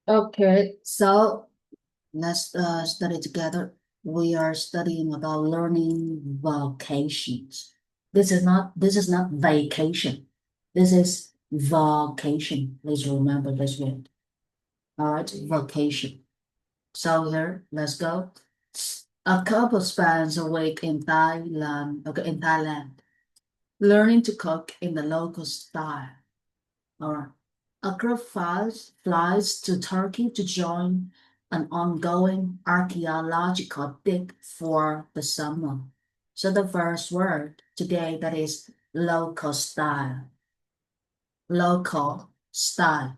Okay, so let's study together. We are studying about learning vocations. This is not vacation. This is vocation. Please remember this word. All right, vocation. So here, let's go. A couple spends a week in Thailand. Okay, in Thailand, learning to cook in the local style. All right. A group flies to Turkey to join an ongoing archaeological dig for the summer. So the first word today that is local style. Local style.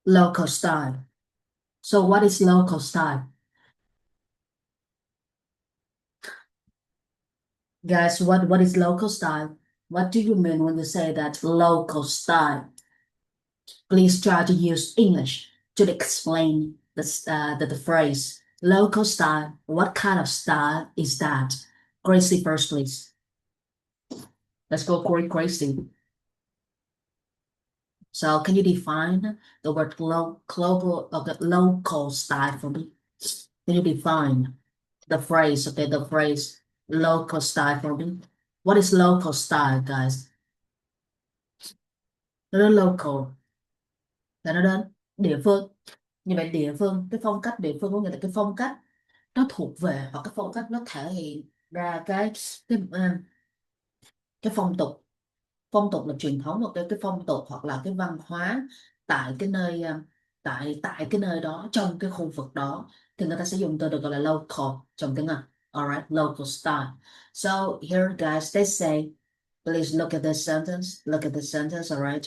Local style. So what is local style? Guys, what is local style? What do you mean when you say that local style? Please try to use English to explain the phrase local style. What kind of style is that? Gracie first, please. Let's go crazy. So can you define the word global of the local style for me? Can you define the phrase, okay, the phrase local style for me? What is local style, guys? Nó là local là nó đến địa phương. Như vậy địa phương, cái phong cách địa phương có nghĩa là cái phong cách nó thuộc về hoặc cái phong cách nó thể hiện ra cái phong tục là truyền thống hoặc cái phong tục hoặc là cái văn hóa tại cái nơi tại cái nơi đó trong cái khu vực đó thì người ta sẽ dùng từ được gọi là local trong tiếng Anh. Alright, local style. So here guys, they say, please look at this sentence. Look at this sentence, alright.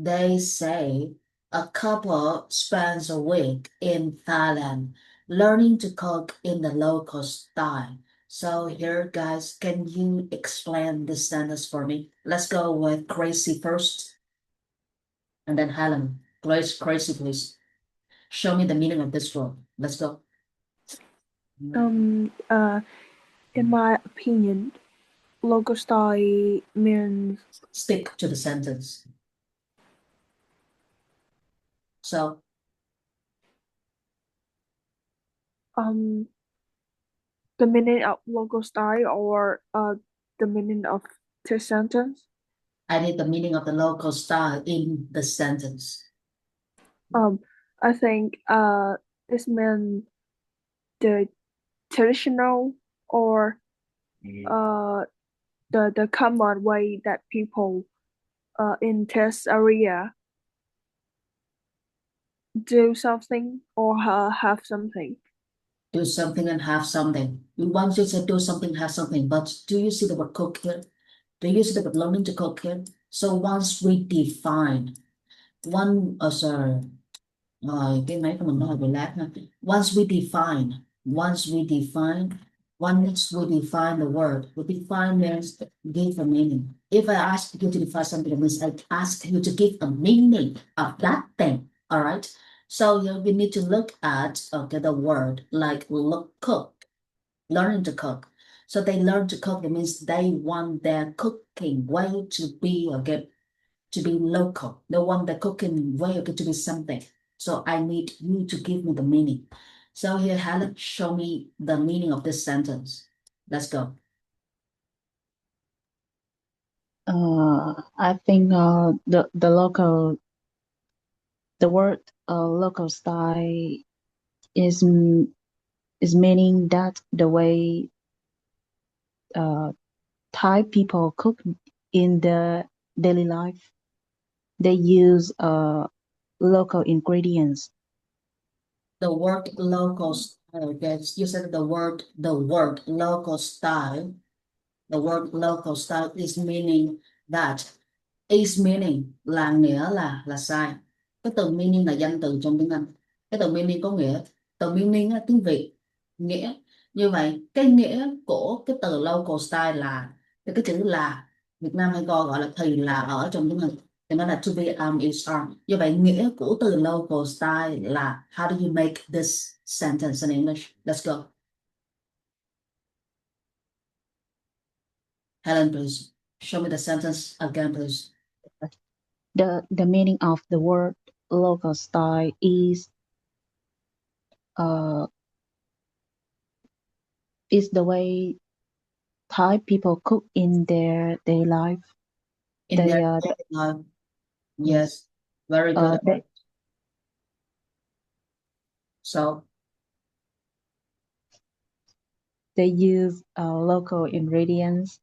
They say a couple spends a week in Thailand learning to cook in the local style. So here, guys, can you explain this sentence for me? Let's go with Gracie first, and then Helen. Gracie, please. Show me the meaning of this word. Let's go. Um, uh, in my opinion, local style means Stick to the sentence. So, um the meaning of local style or the meaning of the sentence. I need the meaning of the local style in the sentence. Um, I think this means the traditional or uh the common way that people in this area do something or have something. Do something and have something. We want you to do something, have something, but do you see the word cook here? Do you see the word learning to cook here? So once we define sorry, cái máy của mình nó hơi bị lag ha. Once we define the word, we define means give a meaning. If I ask you to define something, it means I ask you to give a meaning of that thing. All right. So here we need to look at the word like cook, learning to cook. So they learn to cook. It means they want their cooking way to be local. They want the cooking way to be something. So I need you to give me the meaning. So here, Helen, show me the meaning of this sentence. Let's go. I think the word local style is is meaning that the way uh, Thai people cook in the daily life, they use local ingredients. The word local style, guys. You said the word local style. The word local style is meaning that. Is meaning là nghĩa là sai. Cái từ meaning là danh từ trong tiếng Anh. Cái từ meaning có nghĩa, từ meaning là tiếng Việt, nghĩa. Như vậy, cái nghĩa của cái từ local style là cái chữ là Việt Nam hay gọi là thì là ở trong tiếng Anh. Thì nó là to be is are. Như vậy, nghĩa của từ local style là how do you make this sentence in English? Let's go. Helen, please. Show me the sentence again, please. The meaning of the word local style uh is the way Thai people cook in their daily life. In their They life. yes. Yes, very good. So They use local ingredients.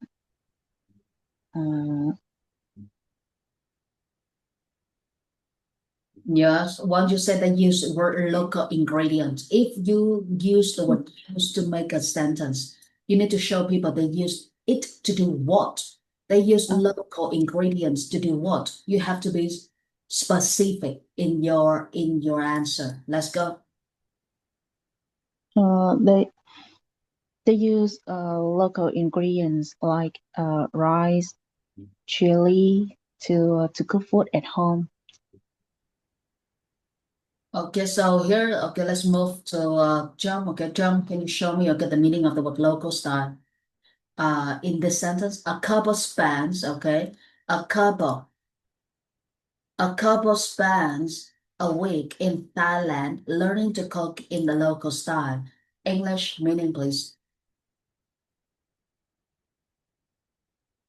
yes, once you said that use the word local ingredients, if you use the word use to make a sentence, you need to show people they use it to do what. They use local ingredients to do what. You have to be specific in your answer. Let's go. They use local ingredients like rice, chili to cook food at home. Okay, so here, okay, let's move to John. Okay, John, can you show me the meaning of the word local style? In this sentence, a couple spends, okay, a couple spends a week in Thailand learning to cook in the local style. English meaning, please.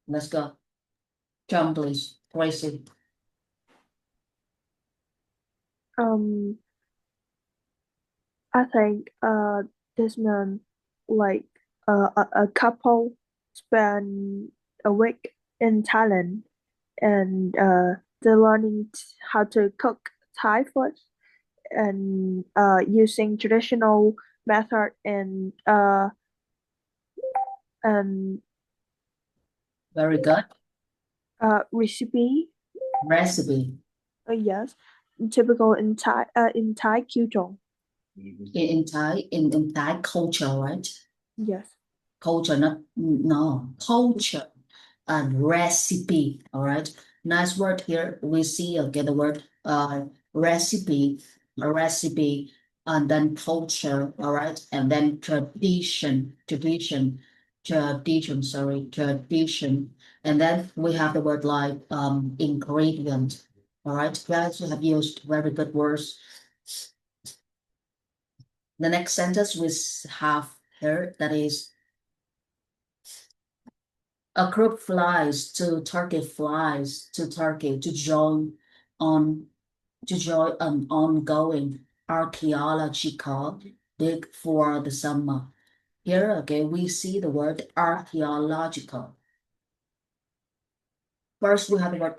Let's go. John, please. Tracy. I think this means like a couple spend a week in Thailand and they're learning how to cook Thai food and using traditional method and Very good. recipe. Recipe. Yes, typical in Thai culture. In Thai culture, right? Yes. Culture, not no culture. And recipe. All right. Nice word here. We see okay the word recipe, a recipe, and then culture. All right, and then sorry, tradition, and then we have the word like ingredient. All right, guys, you have used very good words. The next sentence we have here that is a group flies to Turkey to join on an ongoing archaeological dig for the summer. Here again we see the word archaeological. First we have the word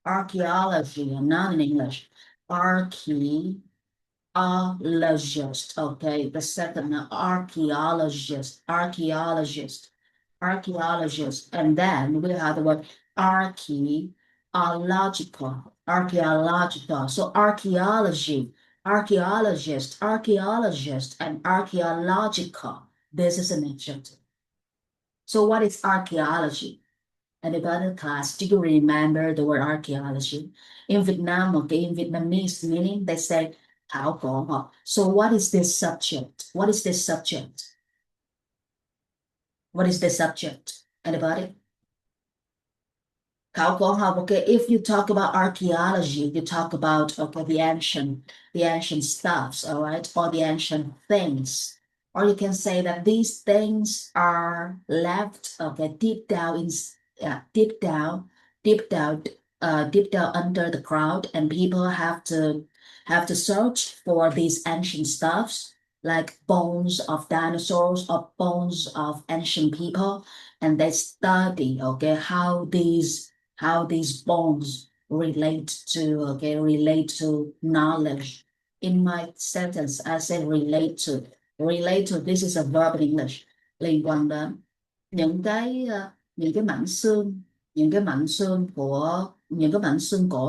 archaeology, not in English. Archaeologist, okay. The second, archaeologist, and then we have the word archaeological. So archaeologist, and archaeological. This is an adjective. So what is archaeology? Anybody in class, do you remember the word archaeology? In Vietnam, okay, in Vietnamese meaning, they say khảo cổ học. So what is this subject? What is this subject? What is the subject? Anybody? Khảo cổ học, okay, if you talk about archaeology, you talk about, okay, the ancient stuffs, all right, or the ancient things. Or you can say that these things are left, okay, deep down in, deep down, deep down under the ground, and people have to search for these ancient stuffs, like bones of dinosaurs or bones of ancient people, and they study, okay, how these bones relate to knowledge. In my sentence, I say relate to. Relate to, this is a verb in English. Liên quan đến những cái mảnh xương, những cái mảnh xương cổ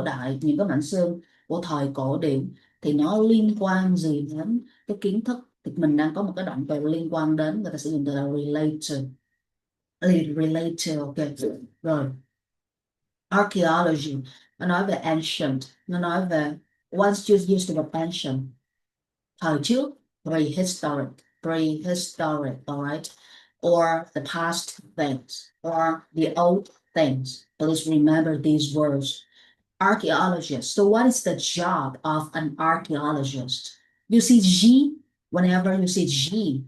đại, những cái mảnh xương của thời cổ điển, thì nó liên quan gì đến cái kiến thức. Thì mình đang có một cái động từ liên quan đến, người ta sử dụng từ là relate to. Relate to, ok. Rồi. Archaeology, nó nói về ancient, nó nói về once you use the word ancient, thời trước, prehistoric, alright, or the past things, or the old things. Please remember these words. Archaeologist. So what is the job of an archaeologist? You see G, whenever you see G,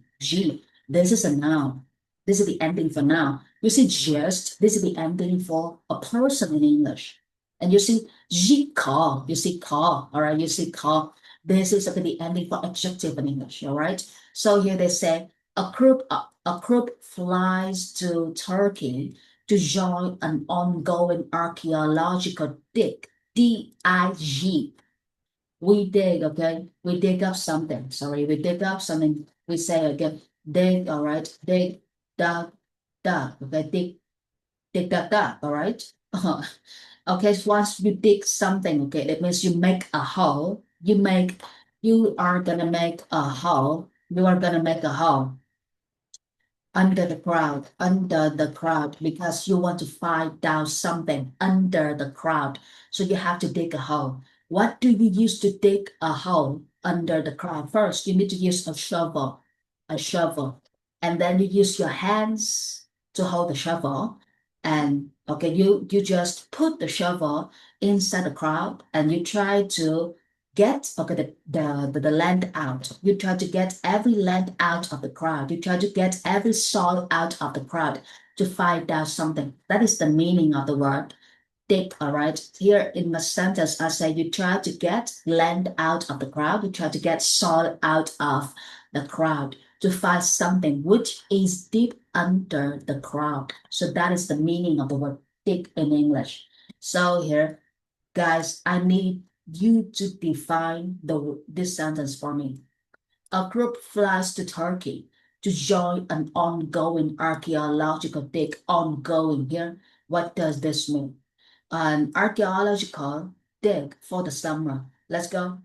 this is a noun. This is the ending for noun. You see just, this is the ending for a person in English. And you see G call, you see call, all right, you see call. This is the ending for adjective in English, all right? So here they say a group flies to Turkey to join an ongoing archaeological dig. D-I-G. We dig, okay? We dig up something. Sorry, we dig up something. We say again, dig, all right? Dig, dug, dug, okay? Dig, dug, dug, all right? Okay, so once you dig something, okay, that means you make a hole. You are gonna make a hole. You are gonna make a hole under the crowd, because you want to find out something under the crowd. So you have to dig a hole. What do you use to dig a hole under the crowd? First, you need to use a shovel, and then you use your hands to hold the shovel. And okay, you just put the shovel inside the crowd, and you try to get okay the land out. You try to get every land out of the crowd. You try to get every soul out of the crowd to find out something. That is the meaning of the word dig. All right. Here in the sentence, I say you try to get land out of the crowd. You try to get soul out of the crowd to find something which is deep under the crowd. So that is the meaning of the word dig in English. So here, guys, I need you to define this sentence for me. A group flies to Turkey to join an ongoing archaeological dig. Ongoing here. What does this mean? An archaeological dig for the summer. Let's go.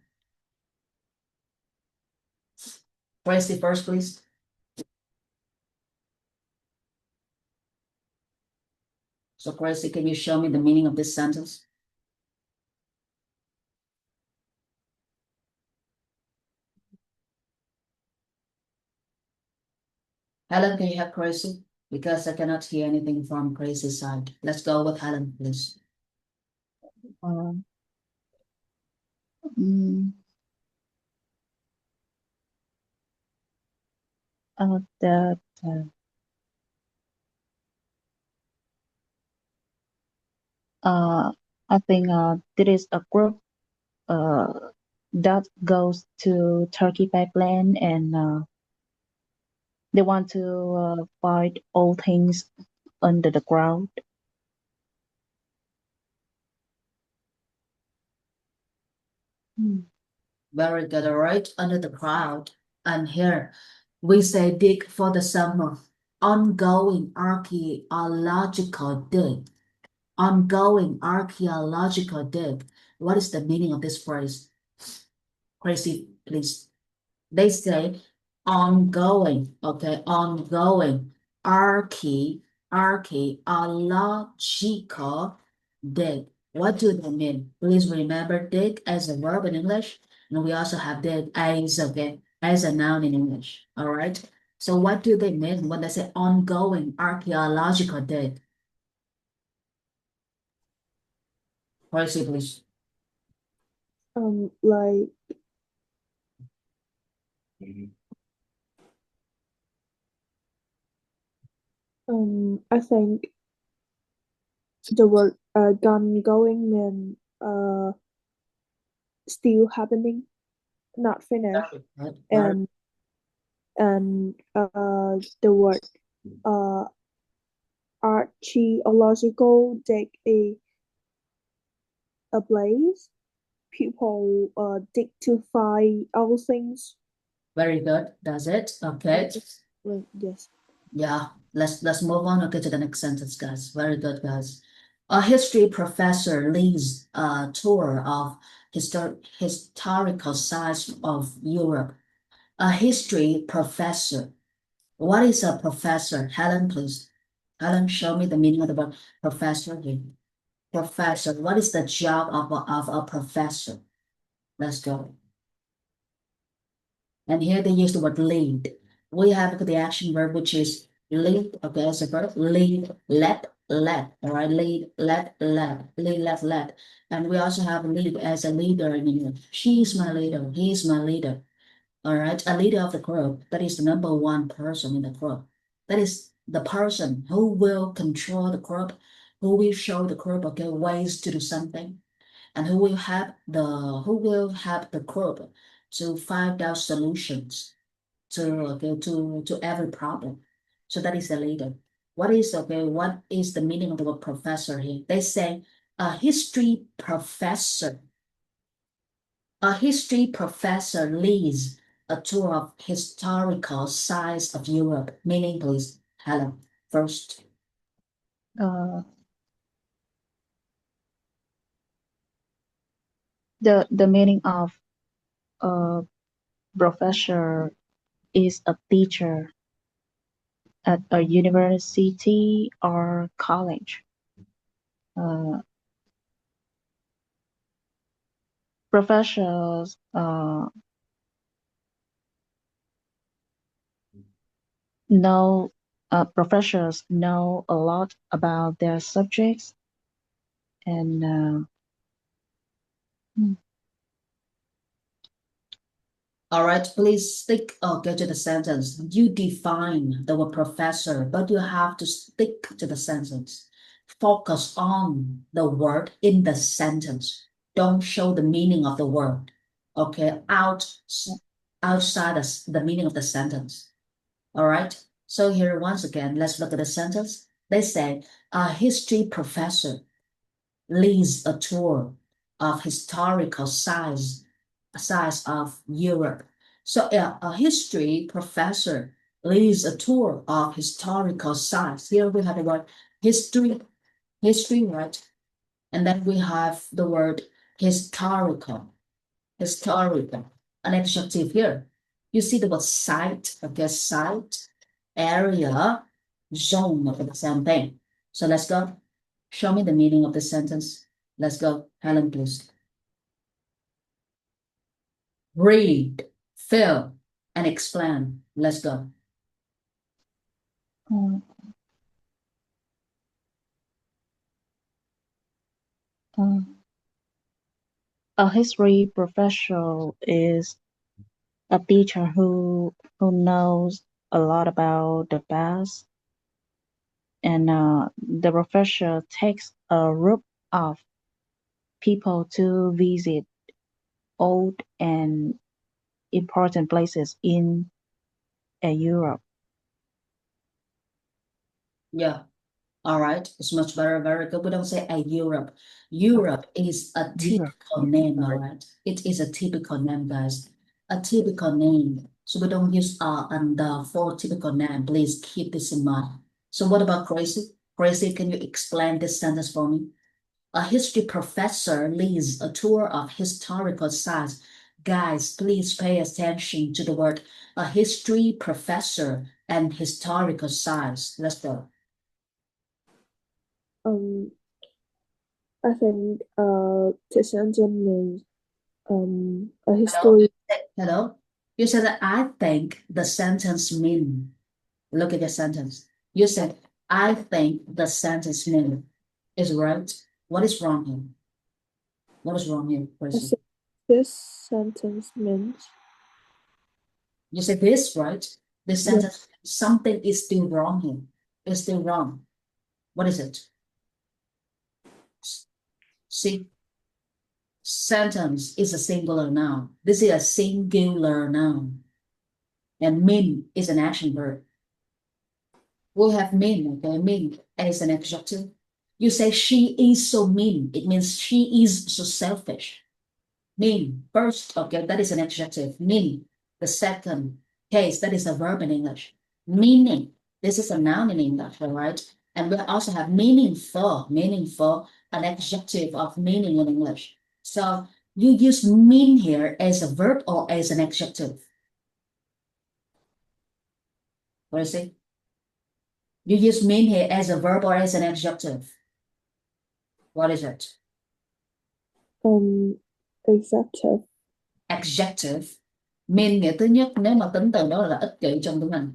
Tracy first, please. So, Tracy, can you show me the meaning of this sentence? Helen, can you help Tracy? Because I cannot hear anything from Tracy's side. Let's go with Helen, please. Uh, mm, that I think there is a group uh, that goes to Turkey by plane, and they want to find all things under the ground. Very good, all right, under the crowd. And here we say dig for the summer. Ongoing archaeological dig. Ongoing archaeological dig. What is the meaning of this phrase? Crazy, please. They say ongoing, okay, ongoing archaeological dig. What do they mean? Please remember dig as a verb in English, and we also have dig as a noun in English. All right. So what do they mean when they say ongoing archaeological dig? Crazy, please. Like I think the word gun going mean still happening, not finished, Right. and the word uh archaeological dig a place. People dig to find old things. Very good. That's it. Okay. Yes. Yeah, let's move on. Okay, to the next sentence, guys. Very good, guys. A history professor leads a tour of historical sites of Europe. A history professor. What is a professor? Helen, please. Helen, show me the meaning of the word professor here. Professor. What is the job of a professor? Let's go. And here they use the word lead. We have the action verb, which is Lead, okay, as a verb, lead, let, all right, lead, let, let. And we also have lead as a leader in English. She's my leader, he's my leader, all right, a leader of the group. That is the number one person in the group. That is the person who will control the group, who will show the group, okay, ways to do something, and who will help the group to find out solutions to every problem. So that is the leader. What is the meaning of the word professor here? They say a history professor. A history professor leads a tour of historical sites of Europe. Meaning, please, Helen, first. Uh, the meaning of a professor is a teacher at a university or college. Uh, professors know professors know a lot about their subjects and hmm, All right, please stick or get to the sentence. You define the word professor, but you have to stick to the sentence. Focus on the word in the sentence. Don't show the meaning of the word, okay, outside the meaning of the sentence. All right. So here, once again, let's look at the sentence. They say, a history professor leads a tour of historical size of Europe. So a history professor leads a tour of historical sites. Here we have the word history, right? And then we have the word historical, an adjective here. You see the word site, okay, site, area, zone, okay, the same thing. So let's go. Show me the meaning of the sentence. Let's go. Helen, please. Read, fill, and explain. Let's go. uh, uh, a history professor is a teacher who knows a lot about the past, and the professor takes a group of people to visit old and important places in Europe. Yeah. All right. It's much better. Very good. We don't say a Europe. Europe is a Europe. typical name. All right. It is a typical name, guys. A typical name. So we don't use and for typical name. Please keep this in mind. So what about crazy? Crazy, can you explain this sentence for me? A history professor leads a tour of historical sites. Guys, please pay attention to the word a history professor and historical sites. Let's go. Um, I think the sentence means a Hello? history. Hello? You said that I think the sentence mean. Look at the sentence. You said, I think the sentence mean is right. What is wrong here? What is wrong here, I Crazy? think this sentence means You said this, right? This yes. sentence, something is still wrong here. It's still wrong. What is it? See, sentence is a singular noun. This is a singular noun. And mean is an action verb. We have mean, okay? Mean as an adjective. You say she is so mean. It means she is so selfish. Mean, first, okay, that is an adjective. Mean, the second case, that is a verb in English. Meaning, this is a noun in English, all right? And we also have meaningful, an adjective of meaning in English. So you use mean here as a verb or as an adjective. What is it? You use mean here as a verb or as an adjective. What is it? Executive. Adjective. Mean nghĩa thứ nhất nếu mà tính từ đó là ích kỷ trong tiếng Anh.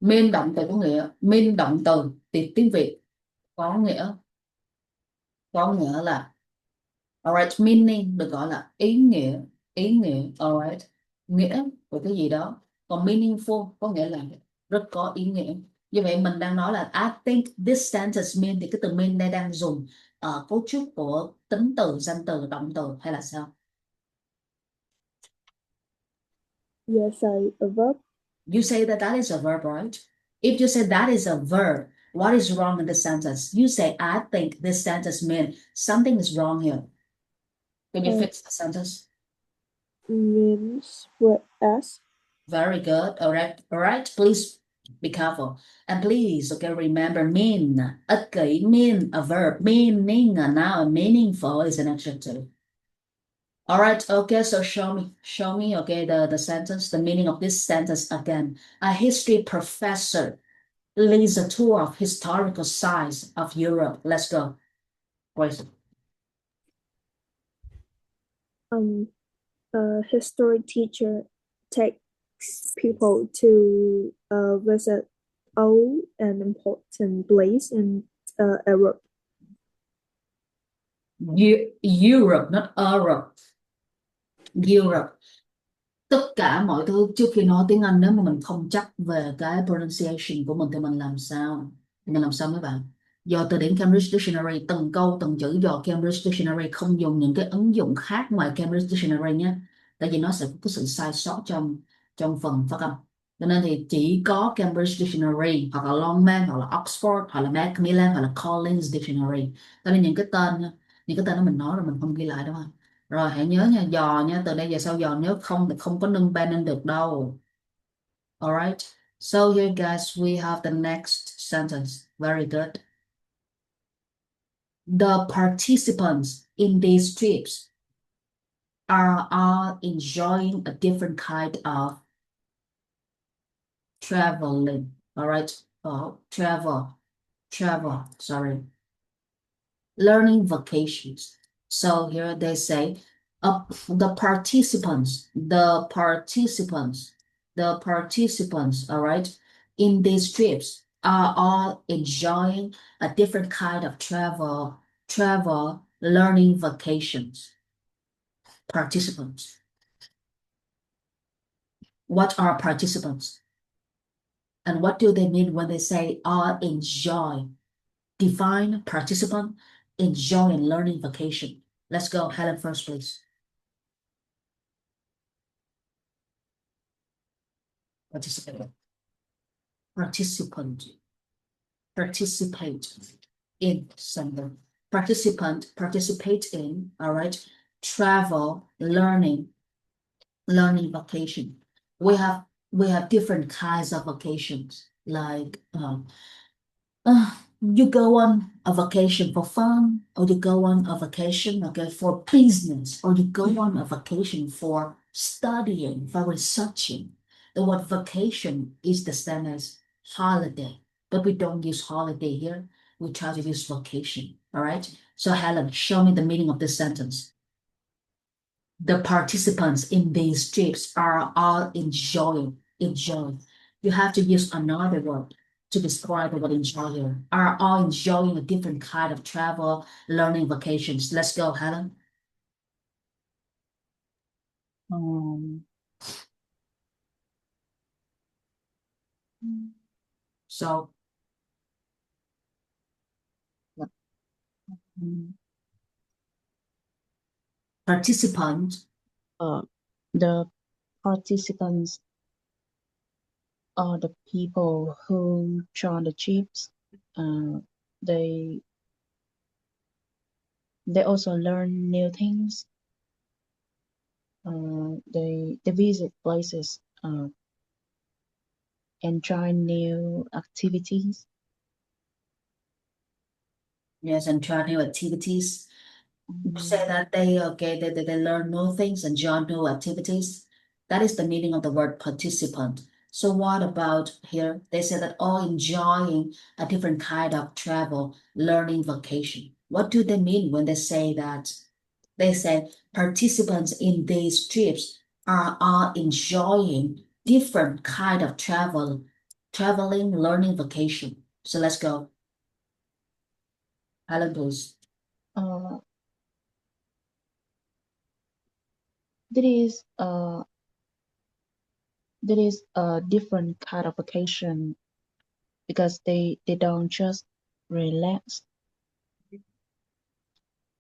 Main động từ có nghĩa main động từ tiếng Việt có nghĩa là alright, meaning được gọi là ý nghĩa, alright, nghĩa của cái gì đó. Còn meaningful có nghĩa là rất có ý nghĩa. Như vậy mình đang nói là I think this sentence mean, thì cái từ mean đây đang dùng cấu trúc của tính từ, danh từ, động từ hay là sao? Yes, a verb. You say that that is a verb, right? If you say that is a verb, what is wrong in the sentence? You say I think this sentence mean, something is wrong here. Can you fix the sentence? Means with S. Very good. All right. Please be careful. And please, okay, remember mean. Ích kỷ, mean, a verb. Meaning, a noun. Meaningful is an adjective. All right. Okay. So show me, okay, the sentence, the meaning of this sentence again. A history professor leads a tour of historical sites of Europe. Let's go. Great. A history teacher takes people to visit old and important place in Europe. Europe, not Europe. Europe. Tất cả mọi thứ trước khi nói tiếng Anh, nếu mà mình không chắc về cái pronunciation của mình thì mình làm sao? Mình làm sao mấy bạn? Do từ điển Cambridge Dictionary, từng câu từng chữ do Cambridge Dictionary, không dùng những cái ứng dụng khác ngoài Cambridge Dictionary nhé. Tại vì nó sẽ có sự sai sót trong trong phần phát âm. Cho nên thì chỉ có Cambridge Dictionary hoặc là Longman hoặc là Oxford hoặc là Macmillan hoặc là Collins Dictionary. Tại vì những cái tên đó mình nói rồi mình không ghi lại đâu ha. Rồi hãy nhớ nha, dò nha, từ đây về sau dò, nếu không thì không có nâng ban lên được đâu. Alright, so here guys we have the next sentence. Very good. The participants in these trips are all enjoying a different kind of traveling. Alright, travel, sorry. Learning vacations. So here they say, the participants, all right, in these trips are all enjoying a different kind of travel, learning vacations. Participants. What are participants? And what do they mean when they say all enjoy? Define participant, enjoy and learning vacation. Let's go, Helen first, please. Participate in something. Participate in, all right, travel, learning vacation. We have different kinds of vacations, like you go on a vacation for fun, or you go on a vacation, okay, for business, or you go on a vacation for studying, for researching. The word vacation is the same as holiday, but we don't use holiday here. We try to use vacation. All right. So Helen, show me the meaning of this sentence. The participants in these trips are all enjoying. You have to use another word to describe the word enjoy here. Are all enjoying a different kind of travel, learning vacations. Let's go, Helen. So participant. The participants are the people who join the trips. They also learn new things. They visit places and try new activities. Yes, and try new activities. You say that they learn new things and join new activities. That is the meaning of the word participant. So what about here? They say that all enjoying a different kind of travel, learning vacation. What do they mean when they say that? They say participants in these trips are all enjoying different kind of travel, traveling, learning, vacation. So let's go. Helen, please. Uh, there is uh there is a different kind of vacation because they don't just relax.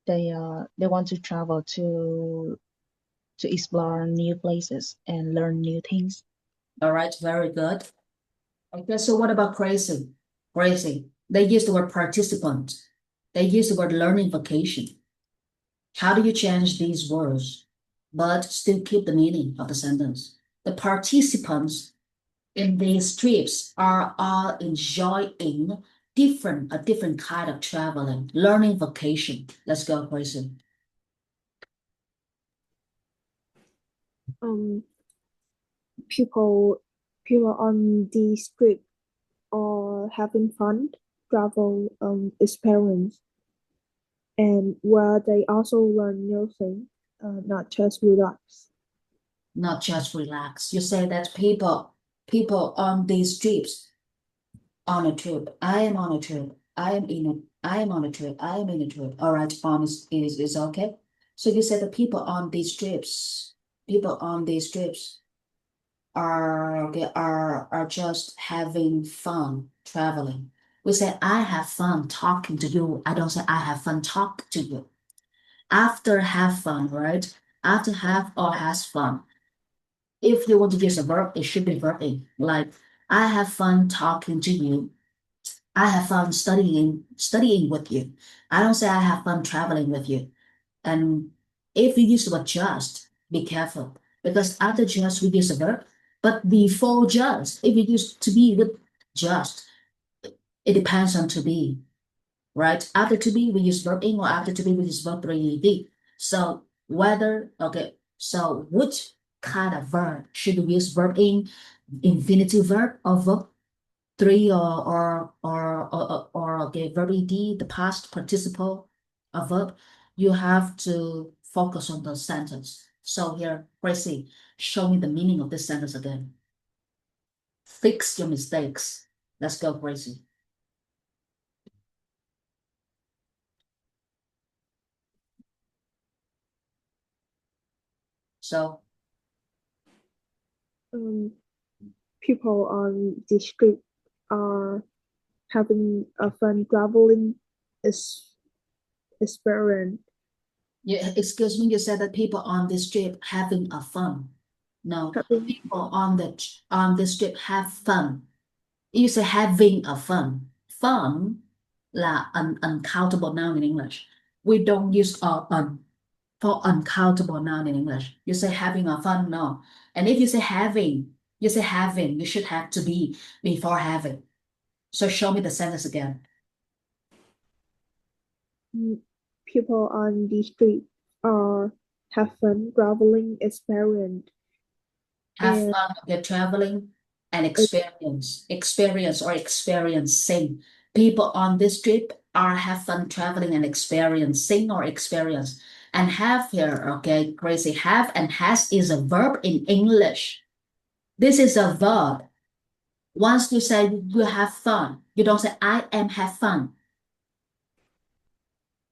They want to travel to explore new places and learn new things. All right, very good. Okay, so what about crazy? Crazy. They use the word participant. They use the word learning vacation. How do you change these words, but still keep the meaning of the sentence? The participants in these trips are all enjoying a different kind of traveling, learning vacation. Let's go, crazy. Um, people on the street are having fun, travel experience, and where they also learn new things, not just relax. Not just relax. You say that people on these trips on a trip. I am on a trip. I am on a trip. I am in a trip. All right, on is okay. So you said the people on these trips are okay, are just having fun traveling. We say I have fun talking to you. I don't say I have fun talk to you. After have fun, right? After have or has fun. If you want to use a verb, it should be verb in. Like I have fun talking to you. I have fun studying with you. I don't say I have fun traveling with you. And if we use the word just, be careful. Because after just we use a verb, but before just, if we use to be with just, it depends on to be, right? After to be we use verb in or after to be we use verb 3ed. So whether okay, so which kind of verb should we use verb in, infinitive verb or verb three or okay, verb ed, the past participle of verb, you have to focus on the sentence. So here, Gracie, show me the meaning of this sentence again. Fix your mistakes. Let's go, Gracie. So People on the street are having a fun traveling experience. excuse me, you said that people on this trip having a fun. No, Having people on this trip have fun. You say having a fun. Fun là uncountable noun in English. We don't use for uncountable noun in English. You say having a fun, no. And if you say having, you should have to be before having. So show me the sentence again. people on the street are have fun traveling experience. Have And fun, okay, traveling and experience or experiencing. People on this trip are have fun traveling and experiencing or experience. And have here, okay, crazy. Have and has is a verb in English. This is a verb. Once you say you have fun, you don't say I am have fun.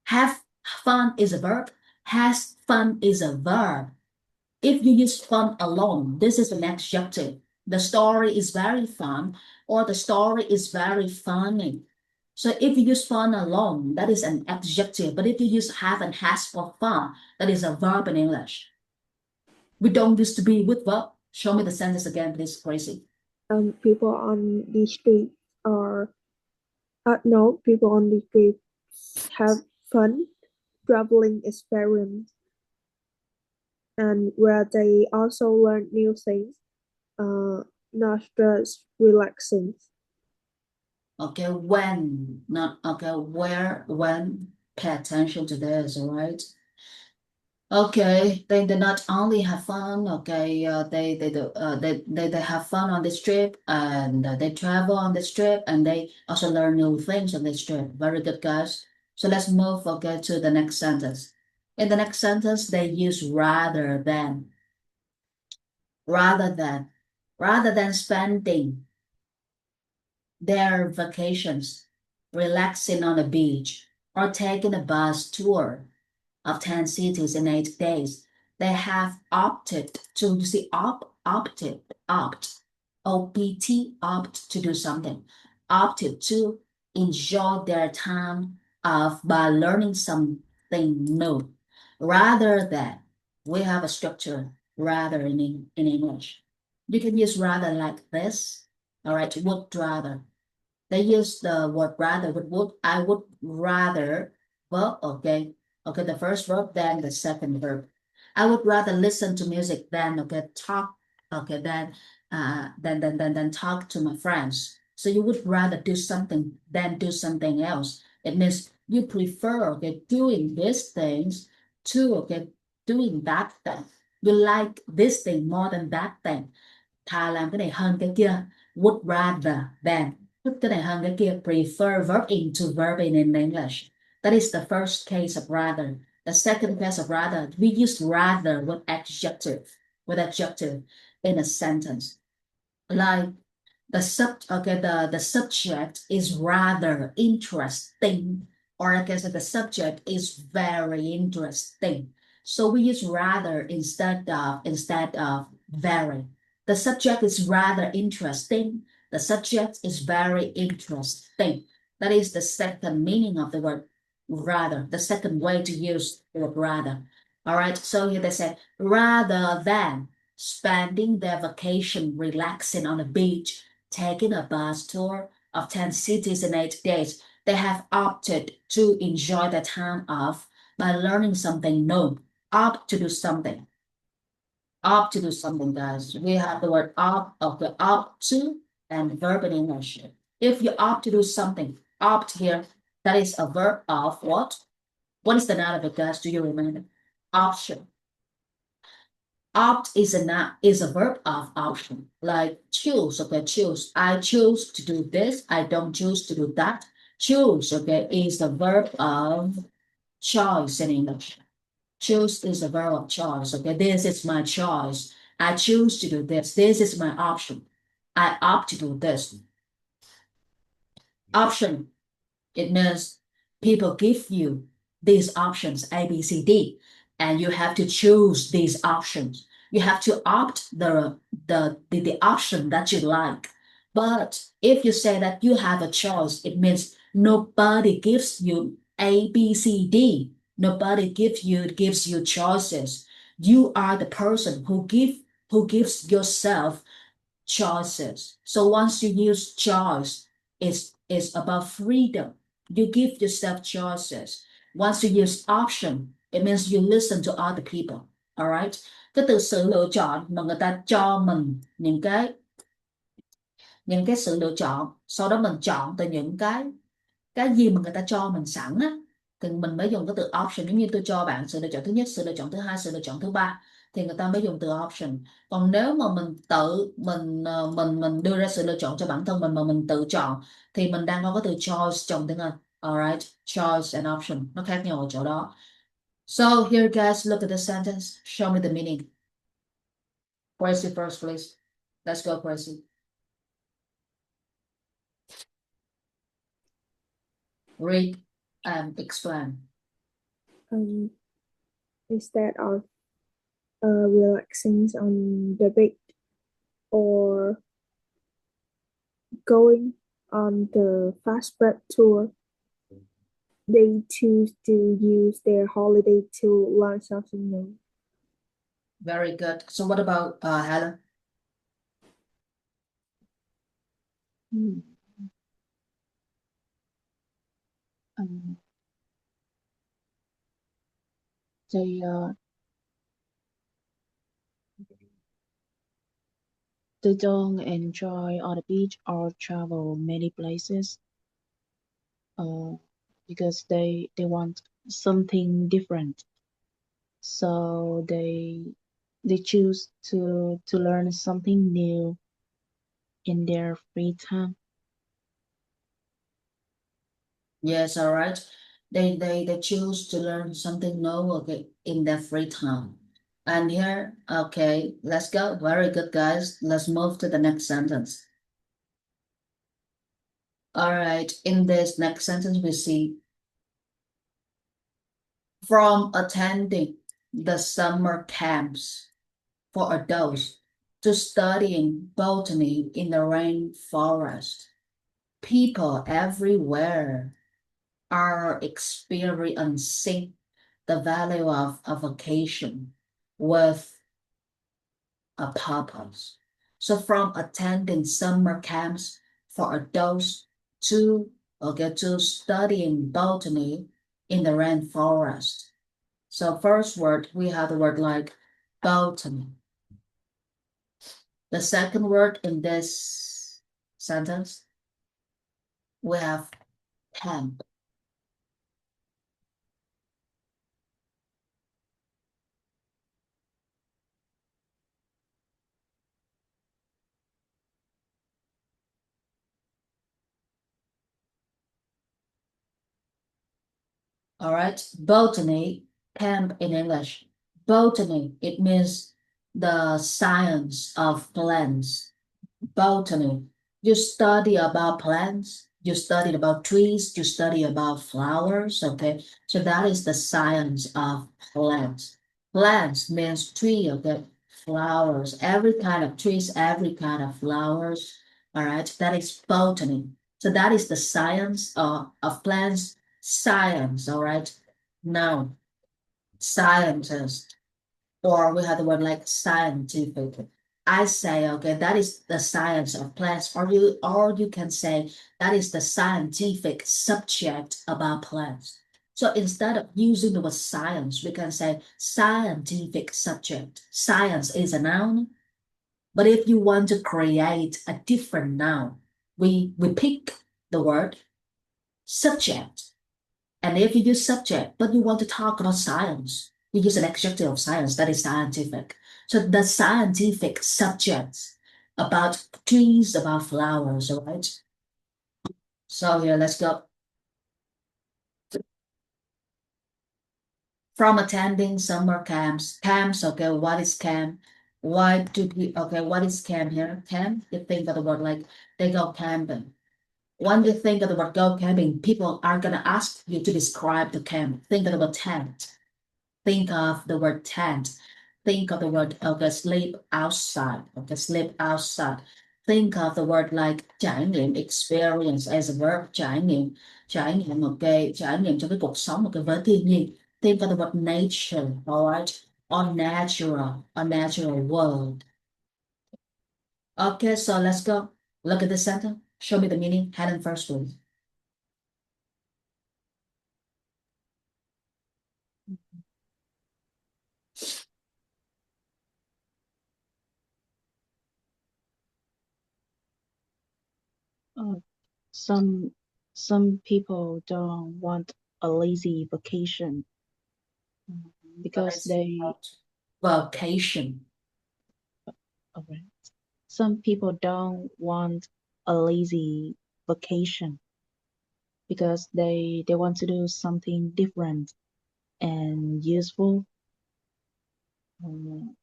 Have fun is a verb. Has fun is a verb. If you use fun alone, this is an adjective. The story is very fun or the story is very funny. So if you use fun alone, that is an adjective. But if you use have and has for fun, that is a verb in English. We don't use to be with verb. Show me the sentence again, please, Gracie. people on the street are no people on the street have fun traveling experience and where they also learn new things, not just relaxing. Okay, when, not okay, where, when, pay attention to this, all right? Okay, they not only have fun, okay, they have fun on this trip and they travel on this trip and they also learn new things on this trip. Very good, guys. So let's move, okay, to the next sentence. In the next sentence, they use rather than, rather than, rather than spending. their vacations, relaxing on the beach, or taking a bus tour of 10 cities in 8 days. They have opted to, you see, opt to do something, opted to enjoy their time of by learning something new, rather than we have a structure rather in English. You can use rather like this. All right, would rather. They use the word rather with would. I would rather verb, okay. Okay, the first verb, then the second verb. I would rather listen to music than okay talk, okay, than talk to my friends. So you would rather do something than do something else. It means you prefer okay doing these things to okay doing that thing. You like this thing more than that thing. Thà làm cái này hơn cái kia. Would rather than. Cái này hơn cái kia. Prefer verb into verb in English. That is the first case of rather. The second case of rather, we use rather with adjective in a sentence. Like the subject is rather interesting, or I guess the subject is very interesting. So we use rather instead of very. The subject is rather interesting. The subject is very interesting. That is the second meaning of the word rather, the second way to use the word rather. All right, so here they say rather than spending their vacation relaxing on a beach, taking a bus tour of 10 cities in 8 days, they have opted to enjoy the time off by learning something new. Opt to do something. Opt to do something, guys. We have the word opt, okay, opt to, and verb in English. If you opt to do something, opt here, that is a verb of what? What is the noun of it, guys? Do you remember? Option. Opt is a verb of option, like choose. Okay, choose. I choose to do this. I don't choose to do that. Choose, okay, is the verb of choice in English. Choose is a verb of choice. Okay, this is my choice. I choose to do this. This is my option. I opt to do this. Option, it means people give you these options, A, B, C, D, and you have to choose these options. You have to opt the option that you like. But if you say that you have a choice, it means nobody gives you A, B, C, D. Nobody gives you choices. You are the person who gives yourself choices. So once you use choice, it's about freedom. You give yourself choices. Once you use option, it means you listen to other people. All right. Cái từ sự lựa chọn mà người ta cho mình những cái sự lựa chọn, sau đó mình chọn từ những cái gì mà người ta cho mình sẵn á, thì mình mới dùng cái từ option. Giống như tôi cho bạn sự lựa chọn thứ nhất, sự lựa chọn thứ hai, sự lựa chọn thứ ba, thì người ta mới dùng từ option. Còn nếu mà mình tự mình đưa ra sự lựa chọn cho bản thân mình mà mình tự chọn, thì mình đang có cái từ choice trong tiếng Anh. Alright, choice and option nó khác nhau ở chỗ đó. So here guys, look at the sentence, show me the meaning. Quincy first, please. Let's go, Quincy. Read and explain. Instead of relaxing on the beach or going on the fast bread tour, they choose to use their holiday to learn something new. Very good. So what about Helen? Um, they they don't enjoy on the beach or travel many places because they want something different. So they choose to learn something new in their free time. Yes, all right. They choose to learn something new, okay, in their free time. And here, okay, let's go. Very good, guys. Let's move to the next sentence. All right, in this next sentence, we see from attending the summer camps for adults to studying botany in the rainforest, people everywhere are experiencing the value of a vacation with a purpose. So from attending summer camps for adults to to studying botany in the rainforest. So first word, we have the word like botany. The second word in this sentence, we have camp. All right, botany, camp in English. Botany, it means the science of plants. Botany, you study about plants, you study about trees, you study about flowers, okay? So that is the science of plants. Plants means tree, okay? Flowers, every kind of trees, every kind of flowers, all right? That is botany. So that is the science of plants, science, all right? Now, scientist, or we have the word like scientific. I say, okay, that is the science of plants, or you can say that is the scientific subject about plants. So instead of using the word science, we can say scientific subject. Science is a noun, but if you want to create a different noun, we pick the word subject. And if you use subject, but you want to talk about science, you use an adjective of science that is scientific. So the scientific subjects about trees, about flowers, all right? So here, let's go. From attending summer camps, okay, what is camp? Why do we, okay, what is camp here? Camp, you think of the word like they go camping. When you think of the word go camping, people are gonna ask you to describe the camp. Think of the word tent. Think of the word tent. Think of the word, okay, sleep outside. Okay, sleep outside. Think of the word like trải nghiệm, experience as a verb, trải nghiệm, okay, trải nghiệm cho cái cuộc sống, okay, với thiên nhiên. Think of the word nature, all right, a natural world. Okay, so let's go. Look at the sentence. Show me the meaning. Head and first, please. Some some people don't want a lazy vacation because they Vocation. okay. Some people don't want a lazy vacation because they want to do something different and useful. Um,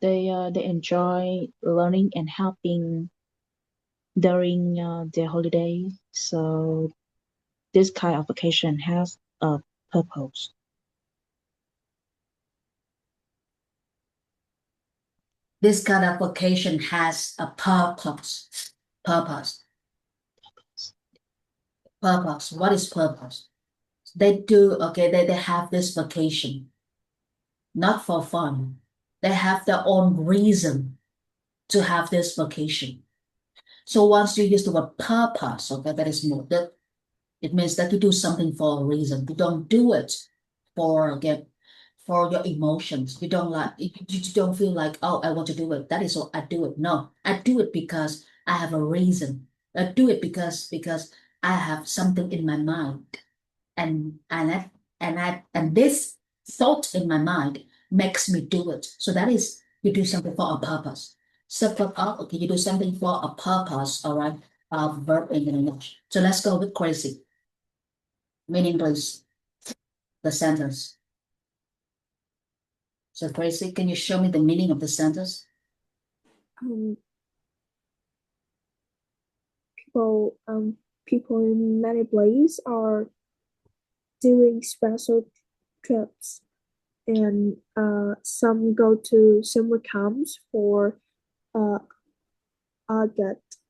they enjoy learning and helping during their holiday. So this kind of vacation has a purpose. This kind of vocation has a purpose. Purpose. Purpose. What is purpose? They do, okay, they have this vocation, not for fun. They have their own reason to have this vocation. So once you use the word purpose, okay, that is more that it means that you do something for a reason. You don't do it for for your emotions. You don't like you don't feel like, oh, I want to do it. That is what I do it. No, I do it because I have a reason. I do it because I have something in my mind, and this thought in my mind makes me do it. So that is you do something for a purpose. So for okay, you do something for a purpose. All right, verb in English. So let's go with crazy. Meaning, please, the sentence. So crazy, can you show me the meaning of the sentence? people in many places are doing special trips, and some go to summer camps for uh, August,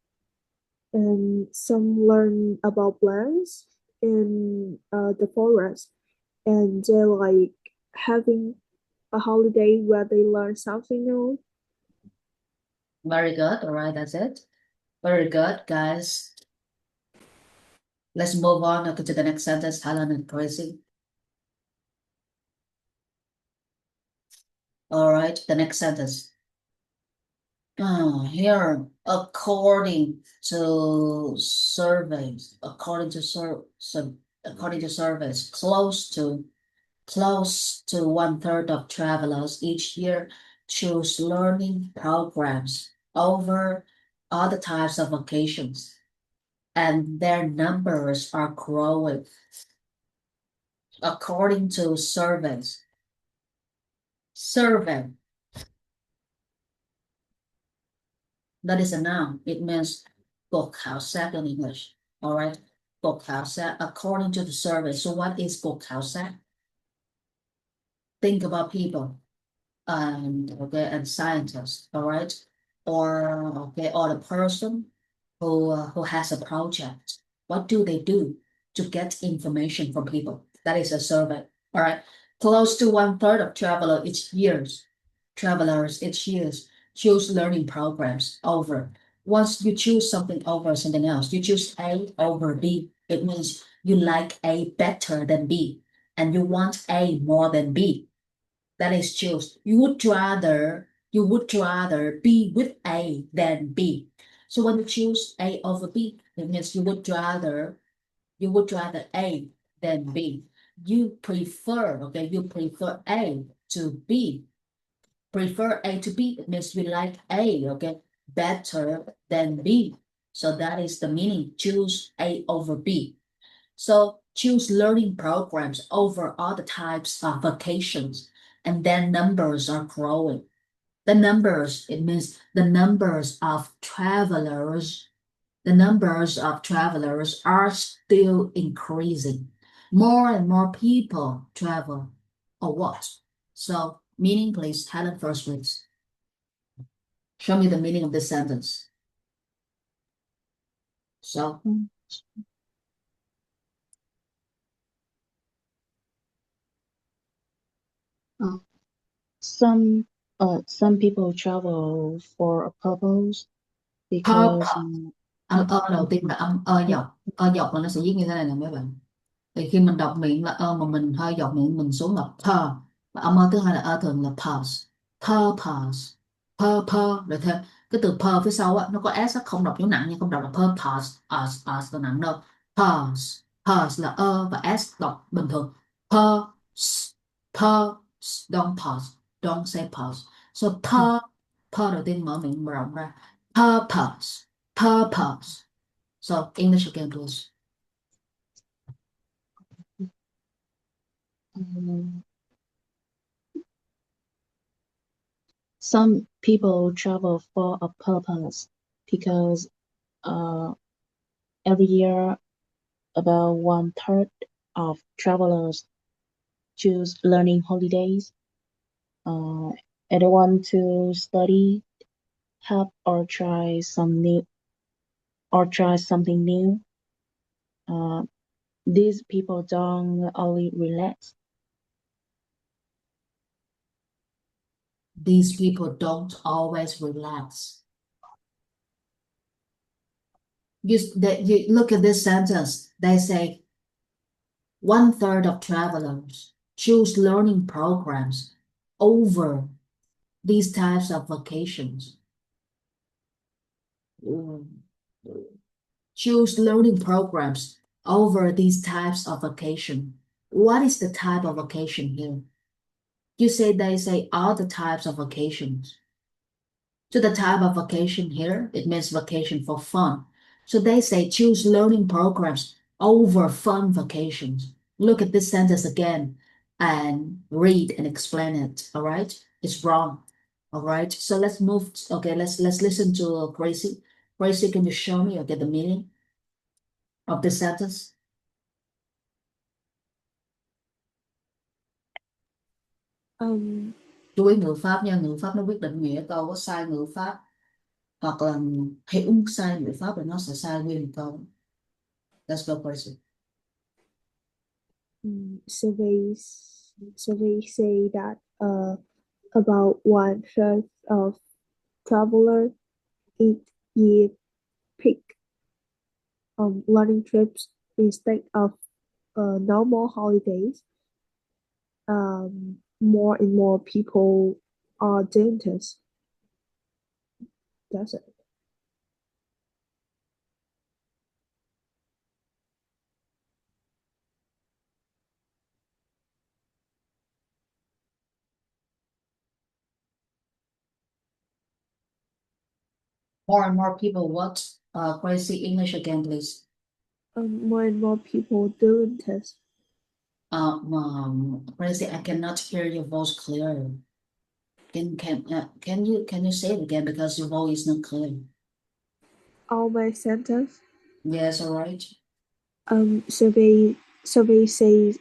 and some learn about plants in the forest, and they like having a holiday where they learn something new. Very good. All right, that's it. Very good, guys. Let's move on to the next sentence, Helen and Tracy. All right, the next sentence. Here, according to surveys, according to surveys, close to 1/3 of travelers each year choose learning programs over other types of vacations, and their numbers are growing. According to surveys, survey, that is a noun. It means cuộc khảo sát in English. All right, cuộc khảo sát according to the survey. So what is cuộc khảo sát? Think about people and scientists, all right, or the person who has a project. What do they do to get information from people? That is a survey. All right, close to 1/3 of travelers each year choose learning programs over. Once you choose something over something else, you choose A over B. It means you like A better than B, and you want A more than B. That is choose. You would rather be with A than B. So when you choose A over B, it means you would rather A than B. You prefer A to B. Prefer A to B, it means you like A, better than B. So that is the meaning. Choose A over B. So choose learning programs over other types of vacations, and then numbers are growing. The numbers, it means the numbers of travelers are still increasing. More and more people travel, or what? So meaning, please, Helen first, please. Show me the meaning of this sentence. So Uh, some people travel for a purpose because âm đầu tiên là âm ơ dọc là nó sẽ viết như thế này nè mấy bạn. Thì khi mình đọc miệng là ơ mà mình hơi dọc miệng mình xuống là per, và âm ơ thứ hai là ơ thường là pause, purpose, purpose rồi thêm cái từ per phía sau á nó có s á, không đọc dấu nặng nhưng không đọc là purpose as là nặng đâu. Pause là ơ và s đọc bình thường. Purse, don't pause, don't say pause. So per đầu tiên mở miệng rộng ra. Purpose. So English again, please. um, some people travel for a purpose because every year about 1/3 of travelers choose learning holidays. And they want to study, help, or try something new. These people don't only relax. These people don't always relax. You look at this sentence. They say 1/3 of travelers choose learning programs over these types of vacations. Choose learning programs over these types of vacation. What is the type of vacation here? They say all the types of vacations. So the type of vacation here, it means vacation for fun. So they say choose learning programs over fun vacations. Look at this sentence again and read and explain it. All right, it's wrong. All right, so let's move. Okay, let's listen to Gracie. Gracie, can you show me or get the meaning of this sentence? Chú ý ngữ pháp nha, ngữ pháp nó quyết định nghĩa câu, có sai ngữ pháp hoặc là hiểu sai ngữ pháp thì nó sẽ sai nguyên câu. Let's go, Gracie. Surveys say that about 1/3 of travelers each year pick learning trips instead of normal holidays. More and more people are doing this. That's it. More and more people what? Gracie, English again, please. More and more people doing this. Gracie, I cannot hear your voice clear. Can you say it again because your voice is not clear? All my sentence. Yes, all right. Survey says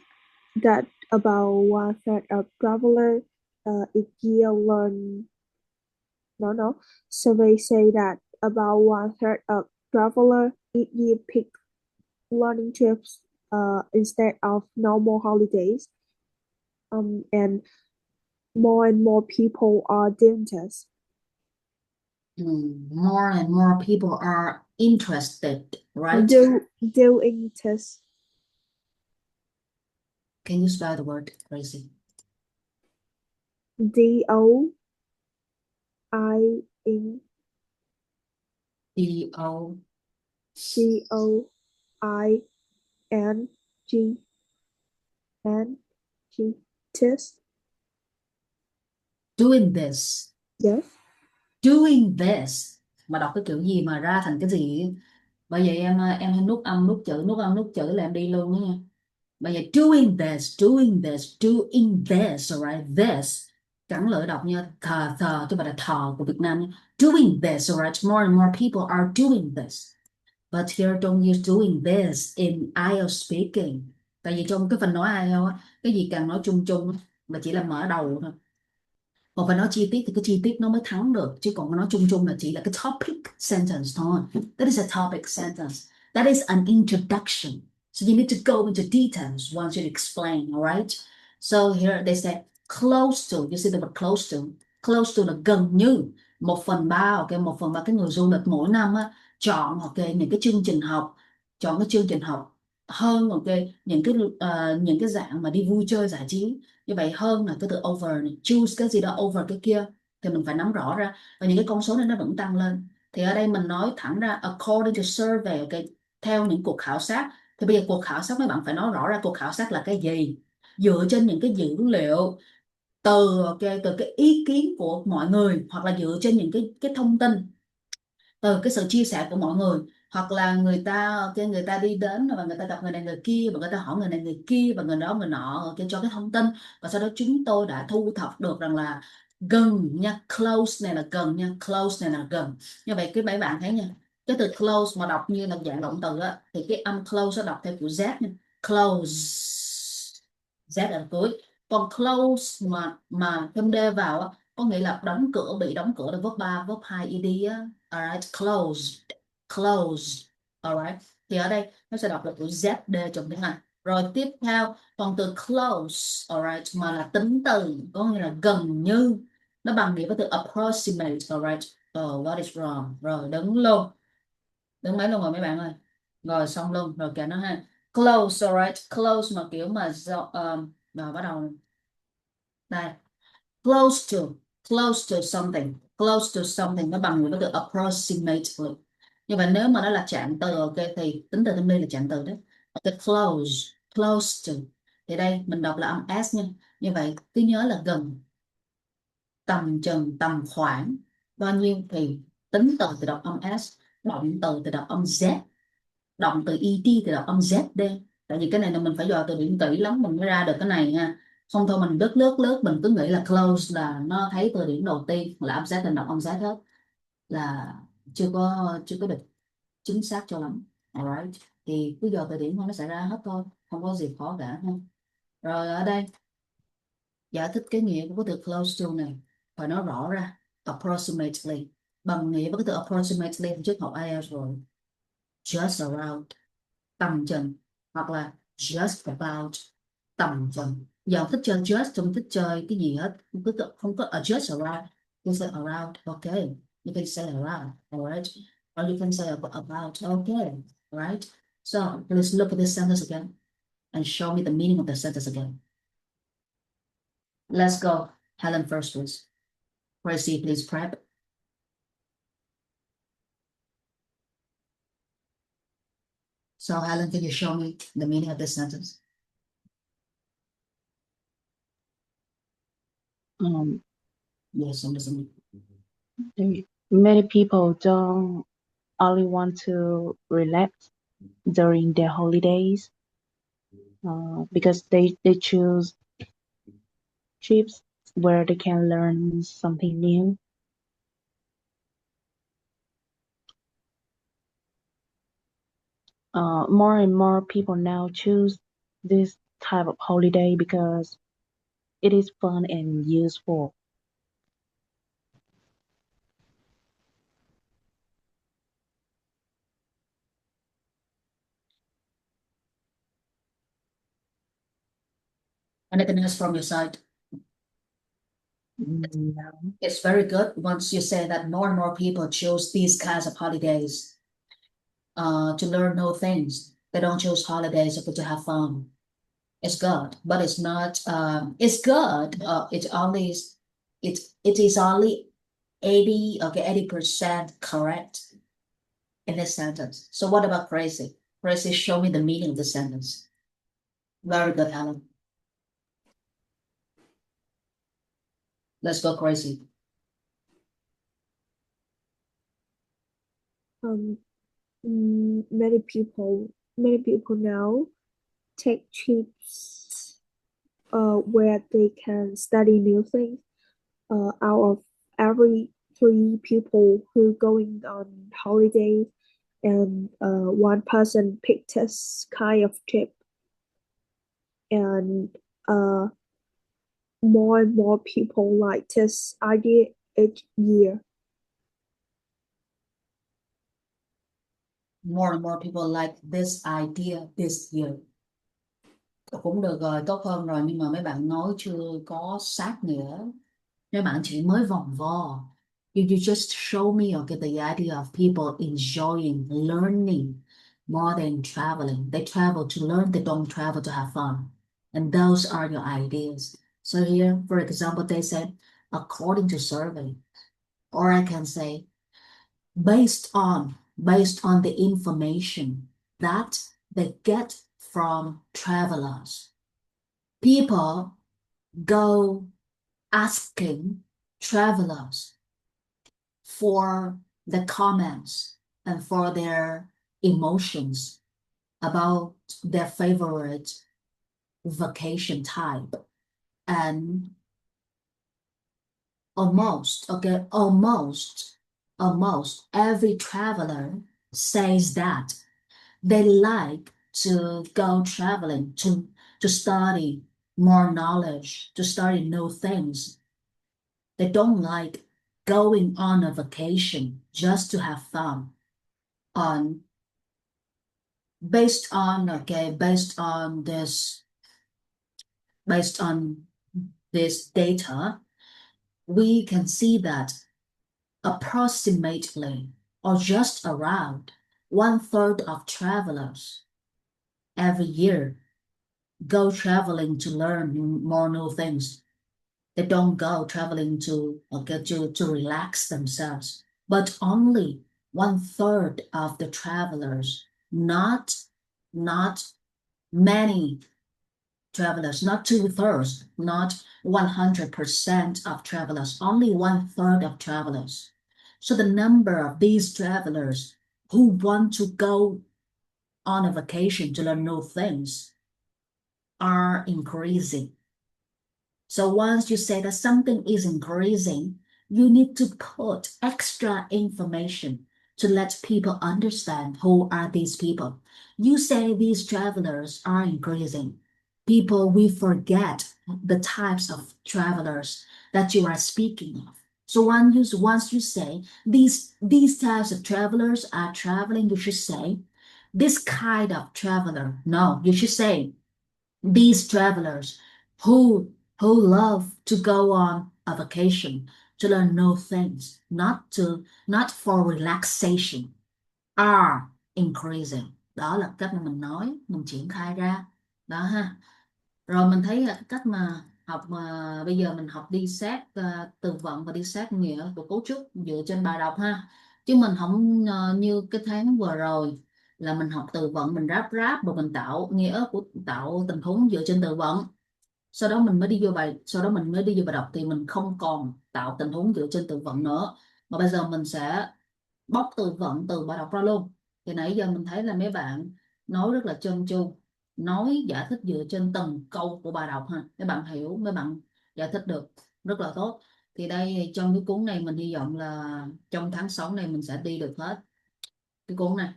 that about 1/3 of travelers each year learn. No. Survey say that about 1/3 of travelers each year pick learning trips instead of normal holidays. And more people are doing this. More and more people are interested, right? Doing this. Can you spell the word, Gracie? DOIN D-O. COING this. Doing this. Yes. Doing this. Mà đọc cái kiểu gì mà ra thành cái gì ấy. Bởi vậy em hãy nút âm nút chữ là em đi luôn đó nha. Bây giờ doing this, alright, this cắn lưỡi đọc nha, thờ chứ không phải là thờ của Việt Nam nha. Doing this, alright, more and more people are doing this, but here don't use doing this in IELTS speaking. Tại vì trong cái phần nói IELTS á, cái gì càng nói chung chung á, là chỉ là mở đầu thôi. Còn phải nói chi tiết thì cái chi tiết nó mới thắng được, chứ còn nói chung chung là chỉ là cái topic sentence thôi. That is a topic sentence. That is an introduction. So you need to go into details once you explain, all right? So here they say close to. You see the word close to. Close to là gần như. 1/3, ok, 1/3 cái người du lịch mỗi năm á, chọn ok những cái chương trình học, chọn cái chương trình học hơn, ok, những cái dạng mà đi vui chơi giải trí. Như vậy hơn là cái từ over này, choose cái gì đó over cái kia thì mình phải nắm rõ ra, và những cái con số này nó vẫn tăng lên. Thì ở đây mình nói thẳng ra according to survey, ok, theo những cuộc khảo sát. Thì bây giờ cuộc khảo sát mấy bạn phải nói rõ ra cuộc khảo sát là cái gì, dựa trên những cái dữ liệu từ ok từ cái ý kiến của mọi người, hoặc là dựa trên những cái thông tin từ cái sự chia sẻ của mọi người, hoặc là người ta đi đến và người ta gặp người này người kia và người ta hỏi người này người kia và người đó người nọ cho cái thông tin, và sau đó chúng tôi đã thu thập được rằng là gần nha, close này là gần nha, close này là gần. Như vậy cái mấy bạn thấy nha, cái từ close mà đọc như là dạng động từ á, thì cái âm close nó đọc theo kiểu z nha, close, z là cuối. Còn close mà thêm d vào á, có nghĩa là đóng cửa, bị đóng cửa là verb 3, verb 2 ed á. Alright, closed, alright. Thì ở đây nó sẽ đọc là chữ ZD trong tiếng Anh. Rồi tiếp theo, còn từ close, alright, mà là tính từ, có nghĩa là gần như, nó bằng nghĩa với từ approximate, alright. What is wrong? Rồi đứng luôn, đứng mấy luôn rồi mấy bạn ơi. Rồi xong luôn, rồi kể nó ha. Close, alright, close mà kiểu mà rồi bắt đầu đây. Close to something nó bằng với từ approximately. Như vậy nếu mà nó là trạng từ, ok, thì tính từ thêm đây là trạng từ đấy. Ok, close to, thì đây mình đọc là âm s nha. Như vậy cứ nhớ là gần, tầm chừng, tầm khoảng bao nhiêu, thì tính từ thì đọc âm s, động từ thì đọc âm z, động từ ed thì đọc âm zd. Tại vì cái này là mình phải dò từ điển kỹ lắm mình mới ra được cái này ha. Không thôi mình lướt mình cứ nghĩ là close là nó thấy từ điển đầu tiên là âm z, thì đọc âm z hết, là chưa có được chính xác cho lắm. Alright, thì cứ giờ thời điểm nó xảy ra hết thôi, không có gì khó cả ha. Rồi ở đây giải thích cái nghĩa của cái từ close to này phải nói rõ ra. Approximately bằng nghĩa với cái từ approximately trước học IELTS rồi. Just around, tầm chừng, hoặc là just about, tầm chừng. Giờ thích chơi just, không thích chơi cái gì hết, không có just around, you say around, okay, you can say around, alright, or you can say about, okay, right. So let's look at this sentence again and show me the meaning of the sentence again. Let's go. Helen first, please. Gracie, please prep. So Helen, can you show me the meaning of this sentence? Yes, I'm listening. Many people don't only want to relax during their holidays because they choose trips where they can learn something new. More and more people now choose this type of holiday because it is fun and useful. Anything else from your side? No. It's very good once you say that more and more people choose these kinds of holidays to learn new things. They don't choose holidays to have fun. It's good, but it's not. It's good. It is only 80% correct in this sentence. So what about crazy? Crazy, show me the meaning of the sentence. Very good, Helen. Let's go crazy. Many people now take trips where they can study new things. Out of every 3 people who going on holiday, and one person picked this kind of trip, and more and more people like this idea each year. More and more people like this idea this year. Cũng được rồi, tốt hơn rồi, nhưng mà mấy bạn nói chưa có sát nữa. Mấy bạn chỉ mới vòng vo. You just show me okay, the idea of people enjoying learning more than traveling. They travel to learn, they don't travel to have fun. And those are your ideas. So here, for example, they said, according to survey, or I can say, based on the information that they get from travelers. People go asking travelers for the comments and for their emotions about their favorite vacation type. And almost every traveler says that they like to go traveling to study more knowledge, to study new things. They don't like going on a vacation just to have fun. Based on this data, we can see that approximately or just around 1/3 of travelers every year go traveling to learn more new things. They don't go traveling to relax themselves, but only 1/3 of the travelers, not many travelers, not 2/3, not 100% of travelers, only 1/3 of travelers. So the number of these travelers who want to go on a vacation to learn new things are increasing. So once you say that something is increasing, you need to put extra information. to let people understand who are these people. You say these travelers are increasing. People, we forget the types of travelers that you are speaking of. So once you say these types of travelers are traveling, you should say this kind of traveler. No, you should say these travelers who love to go on a vacation to learn new things, not for relaxation, are increasing. Đó là cách mà mình nói, mình triển khai ra. Đó ha. Rồi mình thấy là cái cách mà học mà bây giờ mình học đi xét từ vựng và đi xét nghĩa của cấu trúc dựa trên bài đọc ha. Chứ mình không như cái tháng vừa rồi là mình học từ vựng, mình ráp ráp và mình tạo nghĩa của tạo tình huống dựa trên từ vựng. Sau đó mình mới đi vô bài đọc thì mình không còn tạo tình huống dựa trên từ vựng nữa. Mà bây giờ mình sẽ bóc từ vựng từ bài đọc ra luôn. Thì nãy giờ mình thấy là mấy bạn nói rất là trơn tru, nói giải thích dựa trên từng câu của bài đọc ha, mấy bạn hiểu, mấy bạn giải thích được rất là tốt. Thì đây trong cái cuốn này mình hy vọng là trong tháng 6 này mình sẽ đi được hết cái cuốn này.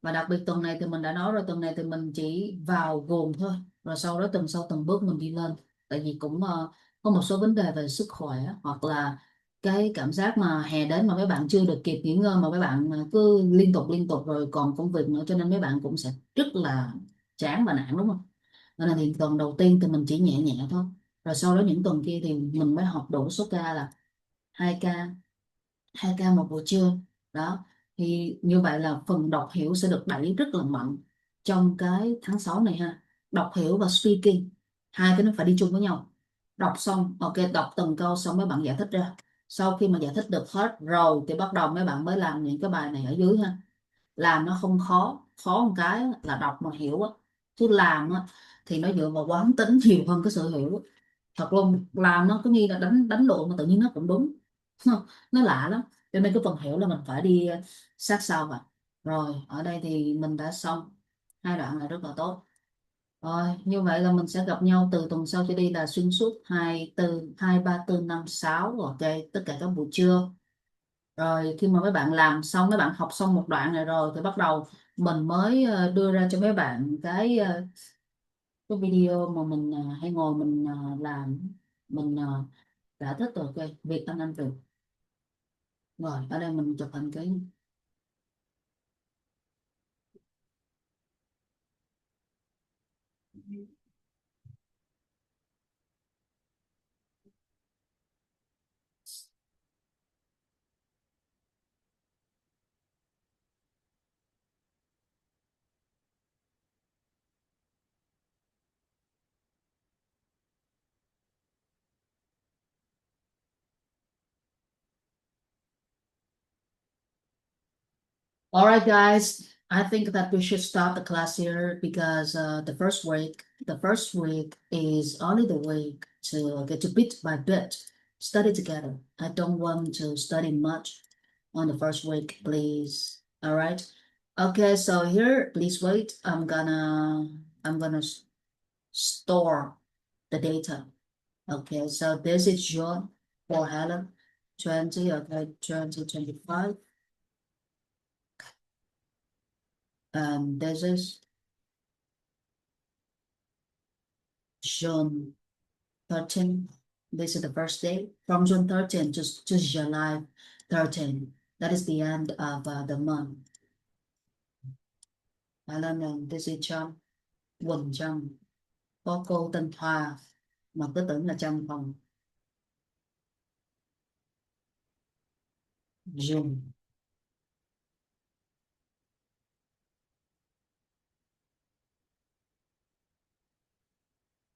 Và đặc biệt tuần này thì mình đã nói rồi, tuần này thì mình chỉ vào gồm thôi, rồi sau đó tuần sau từng bước mình đi lên. Tại vì cũng có một số vấn đề về sức khỏe, hoặc là cái cảm giác mà hè đến mà mấy bạn chưa được kịp nghỉ ngơi, mà mấy bạn cứ liên tục rồi còn công việc nữa, cho nên mấy bạn cũng sẽ rất là chán và nản, đúng không? Nên là thì tuần đầu tiên thì mình chỉ nhẹ nhẹ thôi, rồi sau đó những tuần kia thì mình mới học đủ số ca là 2 ca, 2 ca một buổi trưa. Đó, thì như vậy là phần đọc hiểu sẽ được đẩy rất là mạnh trong cái tháng 6 này ha. Đọc hiểu và speaking, hai cái nó phải đi chung với nhau. Đọc xong, ok, đọc từng câu xong mấy bạn giải thích ra. Sau khi mà giải thích được hết rồi thì bắt đầu mấy bạn mới làm những cái bài này ở dưới ha. Làm nó không khó, khó một cái là đọc mà hiểu á, chứ làm á thì nó dựa vào quán tính nhiều hơn cái sự hiểu á. Thật luôn, làm nó cứ như là đánh đánh lộn mà tự nhiên nó cũng đúng. Nó lạ lắm, cho nên cái phần hiểu là mình phải đi sát sao vào. Rồi ở đây thì mình đã xong hai đoạn là rất là tốt. Rồi như vậy là mình sẽ gặp nhau từ tuần sau trở đi là xuyên suốt 2, 4, 2, 3, 4, 5, 6, ok, tất cả các buổi trưa. Rồi khi mà mấy bạn làm xong, mấy bạn học xong một đoạn này rồi thì bắt đầu mình mới đưa ra cho mấy bạn cái video mà mình hay ngồi mình làm, mình giải thích rồi, ok, việc anh việc. Rồi ở đây mình chụp hình cái. All right, guys. I think that we should stop the class here because the first week is only the week to get to bit by bit study together. I don't want to study much on the first week, please. All right. Okay, so here, please wait. I'm gonna store the data. Okay, so this is June for Helen, 20, okay, 2025. And this is June 13. This is the first day. From June 13 to July 13. That is the end of the month. Helen, and this is Trump, Quỳnh Trâm. Có cô tên Thoa, mà cứ tưởng là trong phòng. June.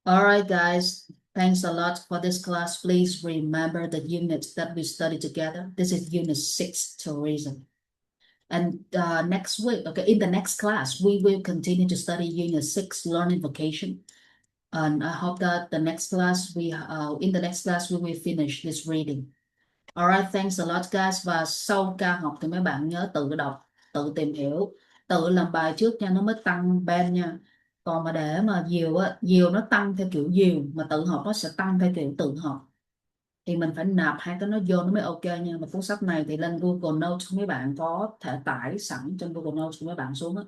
All right, guys. Thanks a lot for this class. Please remember the units that we studied together. This is Unit 6, Tourism. And next week, okay, in the next class, we will continue to study Unit 6, Learning Vocation. And I hope that the next class, in the next class, we will finish this reading. All right, thanks a lot, guys. Và sau ca học thì mấy bạn nhớ tự đọc, tự tìm hiểu, tự làm bài trước nha, nó mới tăng band nha. Còn mà để mà nhiều á, nhiều nó tăng theo kiểu nhiều, mà tự học nó sẽ tăng theo kiểu tự học. thì mình phải nạp hai cái nó vô nó mới ok nha. Mà cuốn sách này thì lên Google Notes mấy bạn có thể tải sẵn trên Google Notes của mấy bạn xuống á.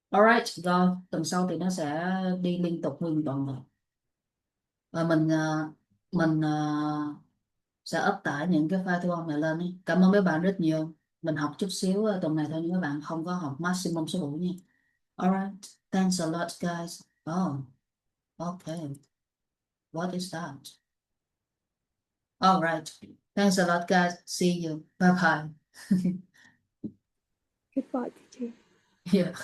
Alright, rồi tuần sau thì nó sẽ đi liên tục nguyên tuần rồi. Rồi mình sẽ up tải những cái file thu âm này lên ấy. Cảm ơn mấy bạn rất nhiều. Mình học chút xíu tuần này thôi nhưng mấy bạn không có học maximum số hữu nha. Alright, thanks a lot guys. Oh, okay. What is that? Alright, thanks a lot guys. See you. Bye bye. Goodbye, teacher. Yeah.